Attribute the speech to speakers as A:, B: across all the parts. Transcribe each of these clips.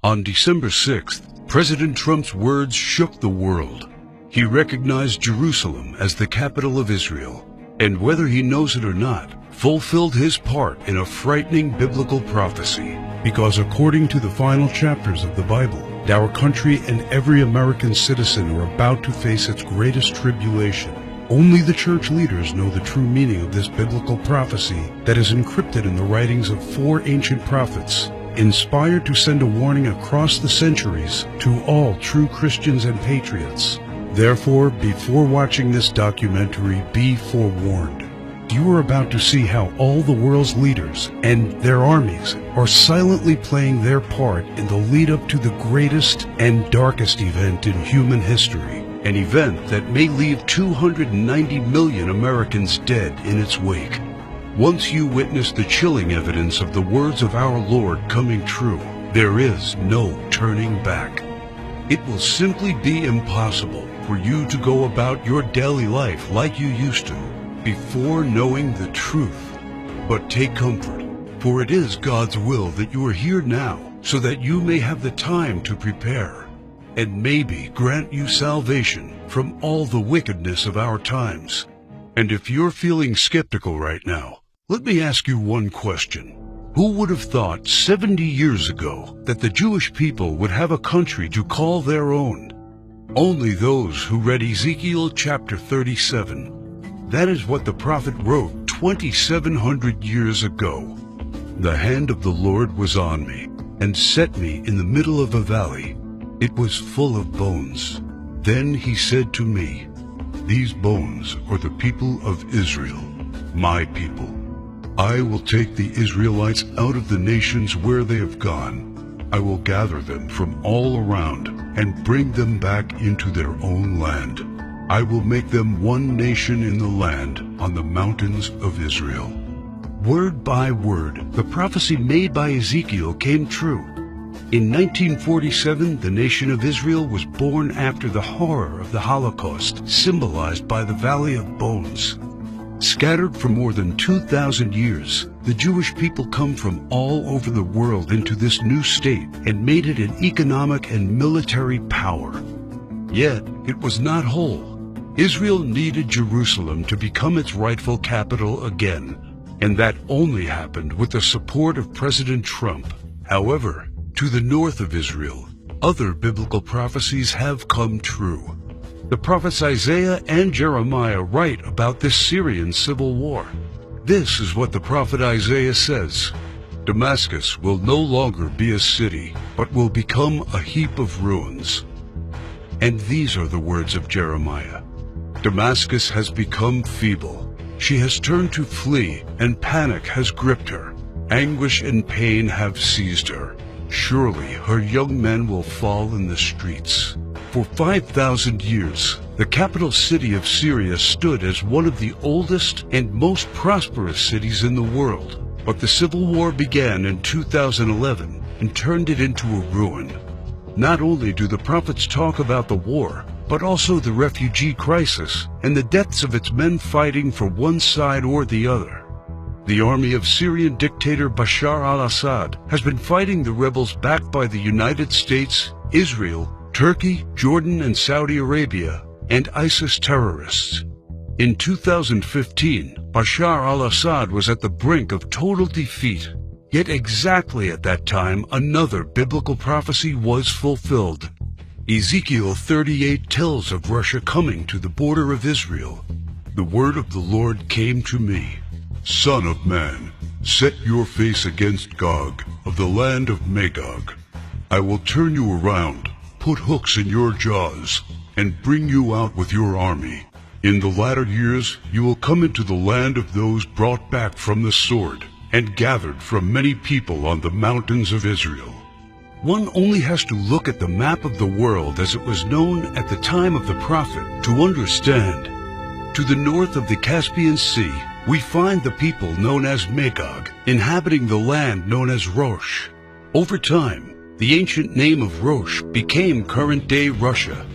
A: On December 6th, President Trump's words shook the world. He recognized Jerusalem as the capital of Israel, and whether he knows it or not, fulfilled his part in a frightening biblical prophecy.
B: Because according to the final chapters of the Bible, our country and every American citizen are about to face its greatest tribulation. Only the church leaders know the true meaning of this biblical prophecy that is encrypted in the writings of 4 ancient prophets, inspired to send a warning across the centuries to all true Christians and patriots. Therefore, before watching this documentary, be forewarned. You are about to see how all the world's leaders and their armies are silently playing their part in the lead up to the greatest and darkest event in human history. An event that may leave 290 million Americans dead in its wake. Once you witness the chilling evidence of the words of our Lord coming true, there is no turning back. It will simply be impossible for you to go about your daily life like you used to before knowing the truth. But take comfort, for it is God's will that you are here now, so that you may have the time to prepare, and maybe grant you salvation from all the wickedness of our times. And if you're feeling skeptical right now, let me ask you one question. Who would have thought 70 years ago that the Jewish people would have a country to call their own? Only those who read Ezekiel chapter 37. That is what the prophet wrote 2,700 years ago. The hand of the Lord was on me, and set me in the middle of a valley. It was full of bones. Then he said to me, "These bones are the people of Israel, my people. I will take the Israelites out of the nations where they have gone. I will gather them from all around and bring them back into their own land. I will make them one nation in the land on the mountains of Israel." Word by word, the prophecy made by Ezekiel came true. In 1947, the nation of Israel was born after the horror of the Holocaust, symbolized by the Valley of Bones. Scattered for more than 2,000 years, the Jewish people come from all over the world into this new state and made it an economic and military power. Yet, it was not whole. Israel needed Jerusalem to become its rightful capital again, and that only happened with the support of President Trump. However, to the north of Israel, other biblical prophecies have come true. The prophets Isaiah and Jeremiah write about this Syrian civil war. This is what the prophet Isaiah says: "Damascus will no longer be a city, but will become a heap of ruins." And these are the words of Jeremiah: "Damascus has become feeble. She has turned to flee, and panic has gripped her. Anguish and pain have seized her. Surely her young men will fall in the streets." For 5,000 years, the capital city of Syria stood as one of the oldest and most prosperous cities in the world. But the civil war began in 2011 and turned it into a ruin. Not only do the prophets talk about the war, but also the refugee crisis and the deaths of its men fighting for one side or the other. The army of Syrian dictator Bashar al-Assad has been fighting the rebels backed by the United States, Israel, Turkey, Jordan, and Saudi Arabia, and ISIS terrorists. In 2015, Bashar al-Assad was at the brink of total defeat. Yet exactly at that time, another biblical prophecy was fulfilled. Ezekiel 38 tells of Russia coming to the border of Israel. The word of the Lord came to me: "Son of man, set your face against Gog of the land of Magog. I will turn you around, put hooks in your jaws, and bring you out with your army. In the latter years you will come into the land of those brought back from the sword, and gathered from many people on the mountains of Israel." One only has to look at the map of the world as it was known at the time of the prophet to understand. To the north of the Caspian Sea, we find the people known as Magog, inhabiting the land known as Rosh. Over time, the ancient name of Rosh became current-day Russia.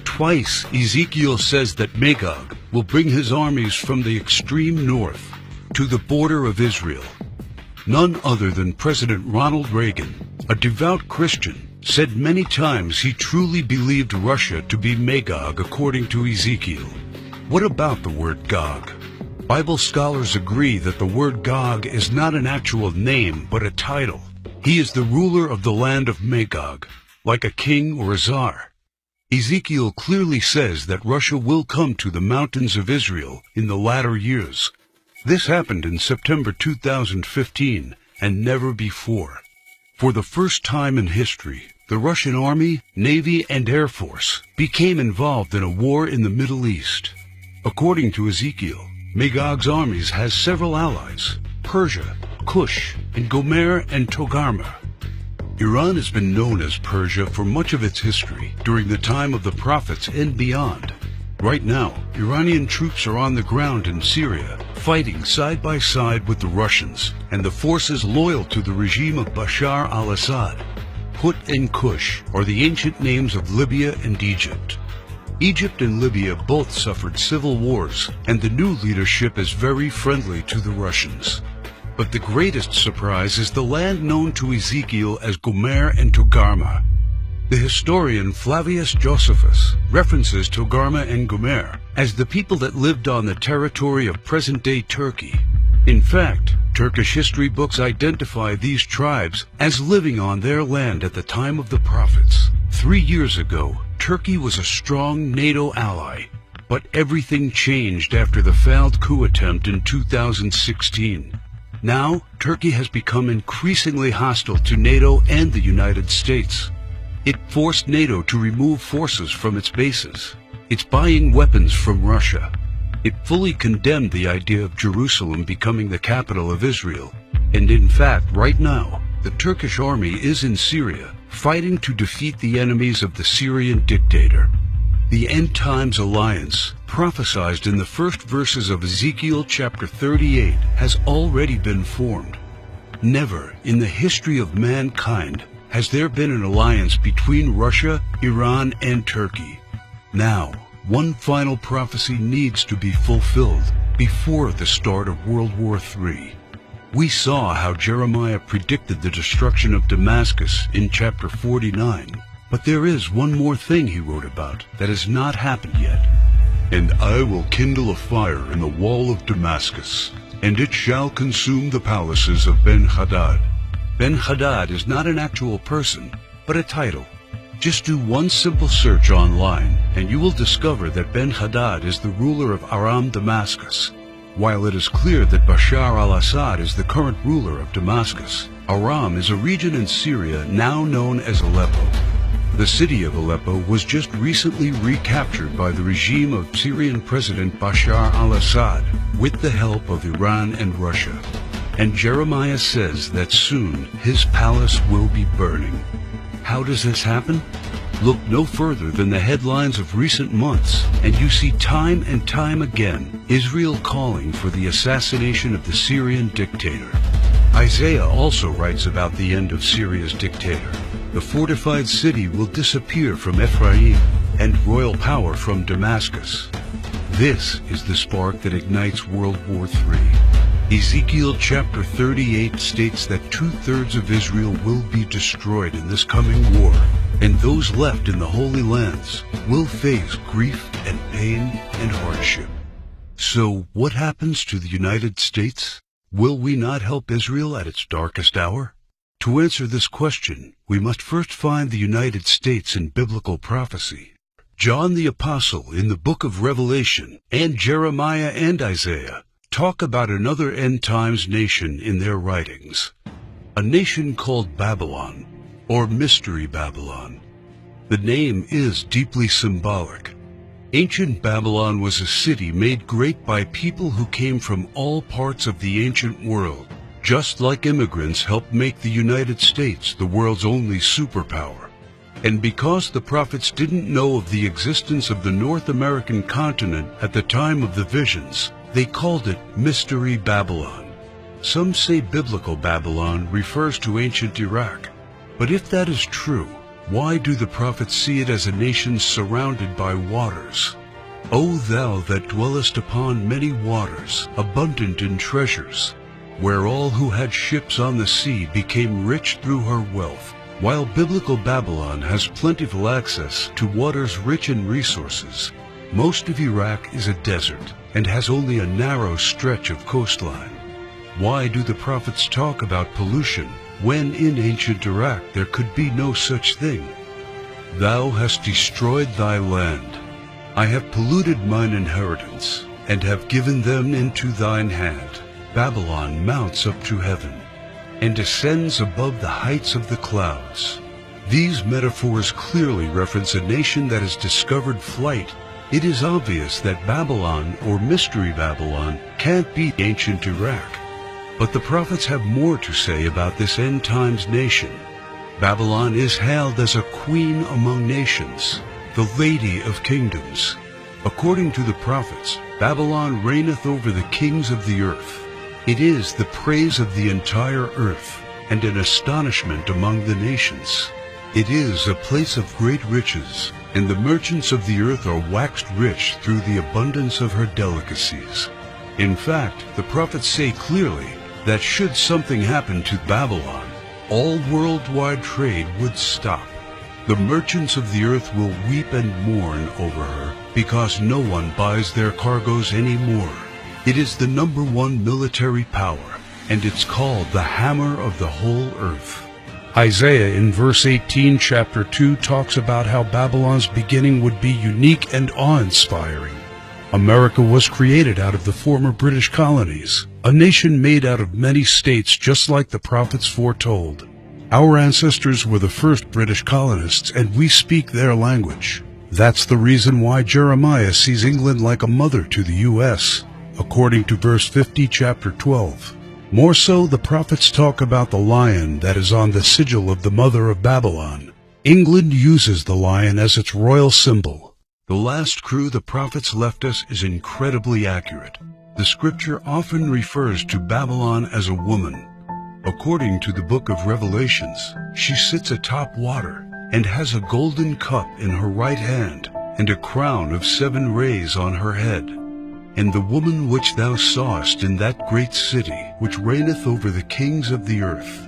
B: Twice, Ezekiel says that Magog will bring his armies from the extreme north to the border of Israel. None other than President Ronald Reagan, a devout Christian,
A: said many times he truly believed Russia to be Magog according to Ezekiel. What about the word Gog? Bible scholars agree that the word Gog is not an actual name, but a title. He is the ruler of the land of Magog, like a king or a czar. Ezekiel clearly says that Russia will come to the mountains of Israel in the latter years. This happened in September 2015 and never before. For the first time in history, the Russian Army, Navy, and Air Force became involved in a war in the Middle East. According to Ezekiel, Magog's armies has several allies: Persia, Cush, and Gomer and Togarmah. Iran has been known as Persia for much of its history during the time of the prophets and beyond. Right now, Iranian troops are on the ground in Syria, fighting side by side with the Russians and the forces loyal to the regime of Bashar al-Assad. Put and Cush are the ancient names of Libya and Egypt. Egypt and Libya both suffered civil wars, and the new leadership is very friendly to the Russians. But the greatest surprise is the land known to Ezekiel as Gomer and Togarmah. The historian Flavius Josephus references Togarmah and Gomer as the people that lived on the territory of present-day Turkey. In fact, Turkish history books identify these tribes as living on their land at the time of the prophets. 3 years ago, Turkey was a strong NATO ally, but everything changed after the failed coup attempt in 2016. Now, Turkey has become increasingly hostile to NATO and the United States. It forced NATO to remove forces from its bases. It's buying weapons from Russia. It fully condemned the idea of Jerusalem becoming the capital of Israel. And in fact, right now, the Turkish army is in Syria, fighting to defeat the enemies of the Syrian dictator. The End Times Alliance, prophesied in the first verses of Ezekiel chapter 38, has already been formed. Never in the history of mankind has there been an alliance between Russia, Iran, and Turkey. Now, one final prophecy needs to be fulfilled before the start of World War III. We saw how Jeremiah predicted the destruction of Damascus in chapter 49, but there is one more thing he wrote about that has not happened yet. And I will kindle a fire in the wall of Damascus, and it shall consume the palaces of Ben-Hadad. Ben-Hadad is not an actual person, but a title. Just do one simple search online, and you will discover that Ben-Hadad is the ruler of Aram Damascus. While it is clear that Bashar al-Assad is the current ruler of Damascus, Aram is a region in Syria now known as Aleppo. The city of Aleppo was just recently recaptured by the regime of Syrian President Bashar al-Assad with the help of Iran and Russia. And Jeremiah says that soon his palace will be burning. How does this happen? Look no further than the headlines of recent months, and you see time and time again Israel calling for the assassination of the Syrian dictator. Isaiah also writes about the end of Syria's dictator. The fortified city will disappear from Ephraim, and royal power from Damascus. This is the spark that ignites World War III. Ezekiel chapter 38 states that 2/3 of Israel will be destroyed in this coming war, and those left in the Holy Lands will face grief and pain and hardship. So what happens to the United States? Will we not help Israel at its darkest hour? To answer this question, we must first find the United States in biblical prophecy. John the Apostle in the book of Revelation and Jeremiah and Isaiah talk about another end-times nation in their writings. A nation called Babylon, or Mystery Babylon. The name is deeply symbolic. Ancient Babylon was a city made great by people who came from all parts of the ancient world, just like immigrants helped make the United States the world's only superpower. And because the prophets didn't know of the existence of the North American continent at the time of the visions, they called it Mystery Babylon. Some say biblical Babylon refers to ancient Iraq. But if that is true, why do the prophets see it as a nation surrounded by waters? O thou that dwellest upon many waters, abundant in treasures, where all who had ships on the sea became rich through her wealth, While biblical Babylon has plentiful access to waters rich in resources, most of Iraq is a desert and has only a narrow stretch of coastline. Why do the prophets talk about pollution when in ancient Iraq there could be no such thing? Thou hast destroyed thy land. I have polluted mine inheritance, and have given them into thine hand. Babylon mounts up to heaven, and descends above the heights of the clouds. These metaphors clearly reference a nation that has discovered flight. It is obvious that Babylon, or Mystery Babylon, can't be ancient Iraq. But the prophets have more to say about this end times nation. Babylon is hailed as a queen among nations, the lady of kingdoms. According to the prophets, Babylon reigneth over the kings of the earth. It is the praise of the entire earth, and an astonishment among the nations. It is a place of great riches, and the merchants of the earth are waxed rich through the abundance of her delicacies. In fact, the prophets say clearly that should something happen to Babylon, all worldwide trade would stop. The merchants of the earth will weep and mourn over her, because no one buys their cargoes anymore. It is the #1 military power, and it's called the hammer of the whole earth.
B: Isaiah in verse 18, chapter 2, talks about how Babylon's beginning would be unique and awe-inspiring. America was created out of the former British colonies, a nation made out of many states just like the prophets foretold. Our ancestors were the first British colonists, and we speak their language. That's the reason why Jeremiah sees England like a mother to the U.S., according to verse 50, chapter 12. More so, the prophets talk about the lion that is on the sigil of the mother of Babylon. England uses the lion as its royal symbol.
A: The last crew the prophets left us is incredibly accurate. The scripture often refers to Babylon as a woman. According to the book of Revelations, she sits atop water and has a golden cup in her right hand and a crown of 7 rays on her head. And the woman which thou sawest in that great city, which reigneth over the kings of the earth.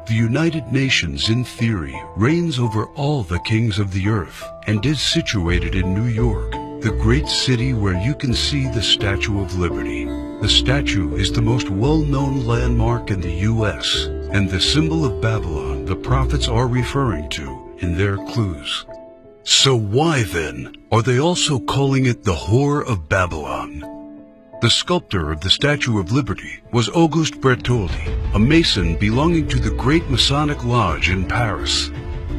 A: The United Nations, in theory, reigns over all the kings of the earth, and is situated in New York, the great city where you can see the Statue of Liberty. The statue is the most well-known landmark in the U.S., and the symbol of Babylon the prophets are referring to in their clues. So why, then, are they also calling it the Whore of Babylon? The sculptor of the Statue of Liberty was Auguste Bertoldi, a Mason belonging to the Great Masonic Lodge in Paris.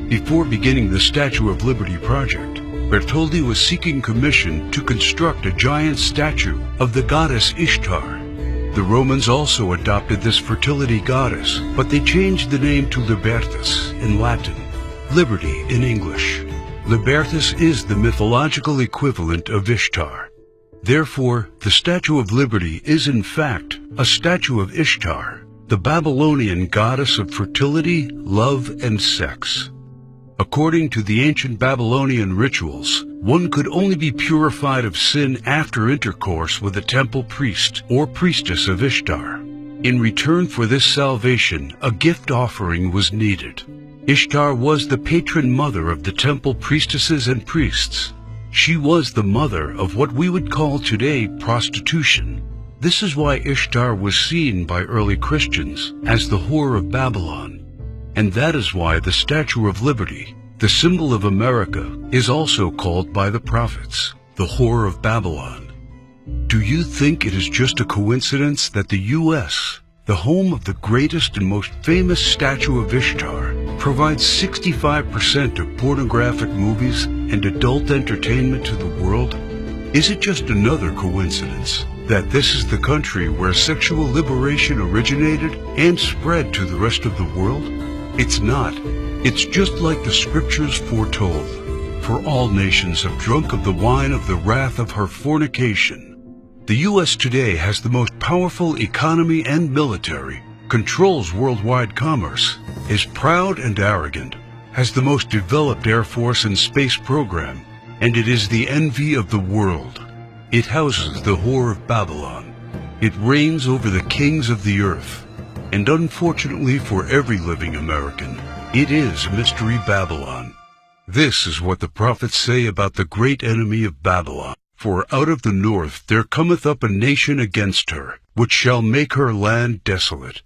A: Before beginning the Statue of Liberty project, Bertoldi was seeking commission to construct a giant statue of the goddess Ishtar. The Romans also adopted this fertility goddess, but they changed the name to Libertas in Latin, liberty in English. Libertas is the mythological equivalent of Ishtar. Therefore, the Statue of Liberty is in fact a statue of Ishtar, the Babylonian goddess of fertility, love, and sex. According to the ancient Babylonian rituals, one could only be purified of sin after intercourse with a temple priest or priestess of Ishtar. In return for this salvation, a gift offering was needed. Ishtar was the patron mother of the temple priestesses and priests. She was the mother of what we would call today prostitution. This is why Ishtar was seen by early Christians as the Whore of Babylon. And that is why the Statue of Liberty, the symbol of America, is also called by the prophets the Whore of Babylon. Do you think it is just a coincidence that the U.S., the home of the greatest and most famous statue of Ishtar, provides 65% of pornographic movies and adult entertainment to the world? Is it just another coincidence that this is the country where sexual liberation originated and spread to the rest of the world? It's not. It's just like the scriptures foretold. For all nations have drunk of the wine of the wrath of her fornication. The U.S. today has the most powerful economy and military, controls worldwide commerce, is proud and arrogant, has the most developed Air Force and space program, and it is the envy of the world. It houses the Whore of Babylon. It reigns over the kings of the earth. And unfortunately for every living American, It is Mystery Babylon. This is what the prophets say about the great enemy of Babylon. For out of the north there cometh up a nation against her, which shall make her land desolate.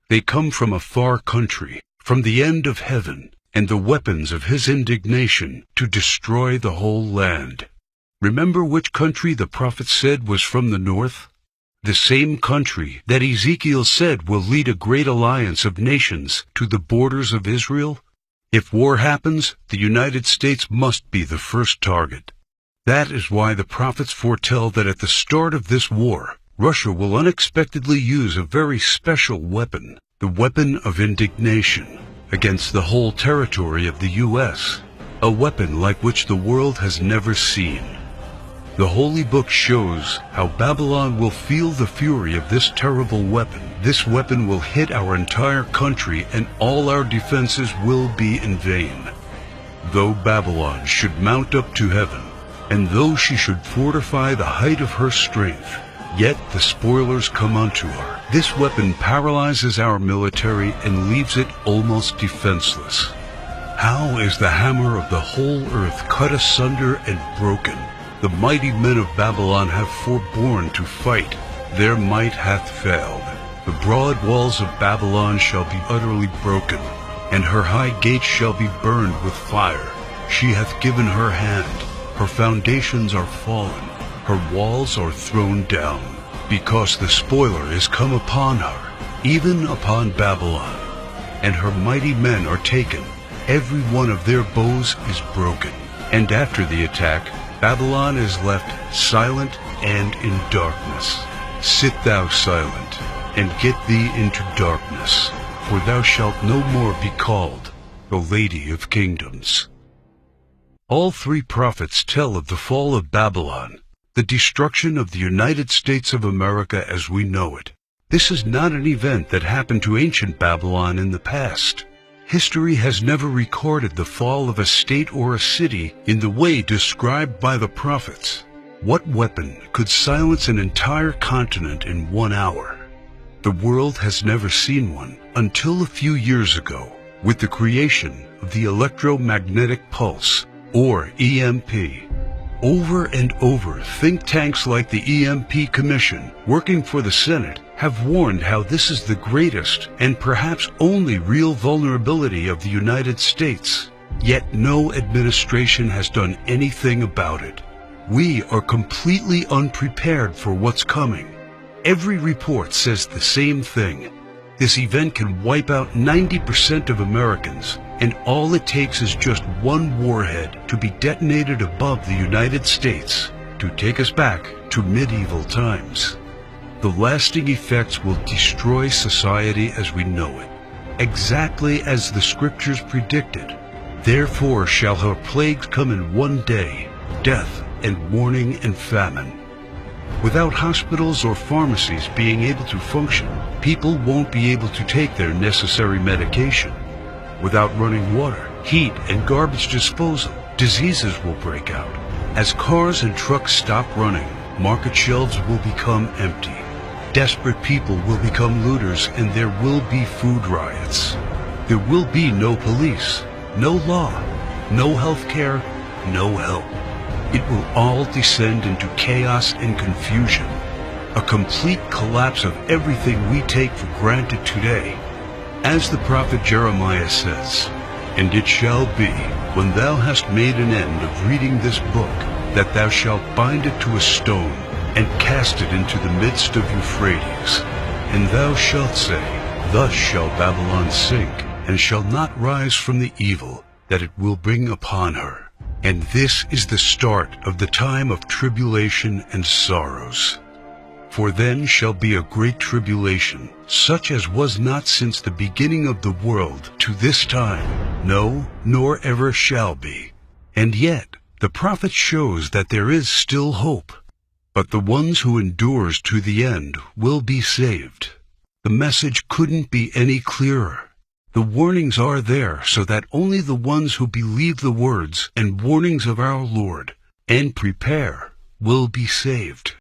A: They come from a far country, from the end of heaven, and the weapons of his indignation to destroy the whole land. Remember which country the prophet said was from the north? The same country that Ezekiel said will lead a great alliance of nations to the borders of Israel? If war happens, the United States must be the first target. That is why the prophets foretell that at the start of this war, Russia will unexpectedly use a very special weapon, the weapon of indignation, against the whole territory of the U.S., a weapon like which the world has never seen. The Holy Book shows how Babylon will feel the fury of this terrible weapon. This weapon will hit our entire country, and all our defenses will be in vain. Though Babylon should mount up to heaven, and though she should fortify the height of her strength, yet the spoilers come unto her. This weapon paralyzes our military and leaves it almost defenseless. How is the hammer of the whole earth cut asunder and broken? The mighty men of Babylon have forborne to fight. Their might hath failed. The broad walls of Babylon shall be utterly broken, and her high gates shall be burned with fire. She hath given her hand. Her foundations are fallen. Her walls are thrown down, because the spoiler is come upon her, even upon Babylon. And her mighty men are taken. Every one of their bows is broken. And after the attack, Babylon is left silent and in darkness. Sit thou silent, and get thee into darkness, for thou shalt no more be called the Lady of Kingdoms. All three prophets tell of the fall of Babylon, the destruction of the United States of America as we know it. This is not an event that happened to ancient Babylon in the past. History has never recorded the fall of a state or a city in the way described by the prophets. What weapon could silence an entire continent in 1 hour? The world has never seen one until a few years ago, with the creation of the electromagnetic pulse, or EMP. Over and over, think tanks like the EMP Commission, working for the Senate, have warned how this is the greatest and perhaps only real vulnerability of the United States. Yet no administration has done anything about it. We are completely unprepared for what's coming. Every report says the same thing. This event can wipe out 90% of Americans, and all it takes is just one warhead to be detonated above the United States to take us back to medieval times. The lasting effects will destroy society as we know it, exactly as the scriptures predicted. Therefore shall her plagues come in one day, death and mourning and famine. Without hospitals or pharmacies being able to function, people won't be able to take their necessary medication. Without running water, heat, and garbage disposal, diseases will break out. As cars and trucks stop running, market shelves will become empty. Desperate people will become looters, and there will be food riots. There will be no police, no law, no health care, no help. It will all descend into chaos and confusion, a complete collapse of everything we take for granted today. As the prophet Jeremiah says, "And it shall be, when thou hast made an end of reading this book, that thou shalt bind it to a stone, and cast it into the midst of Euphrates. And thou shalt say, Thus shall Babylon sink, and shall not rise from the evil that it will bring upon her. And this is the start of the time of tribulation and sorrows. For then shall be a great tribulation, such as was not since the beginning of the world to this time, no, nor ever shall be." And yet, the prophet shows that there is still hope. But the ones who endures to the end will be saved. The message couldn't be any clearer. The warnings are there so that only the ones who believe the words and warnings of our Lord and prepare will be saved.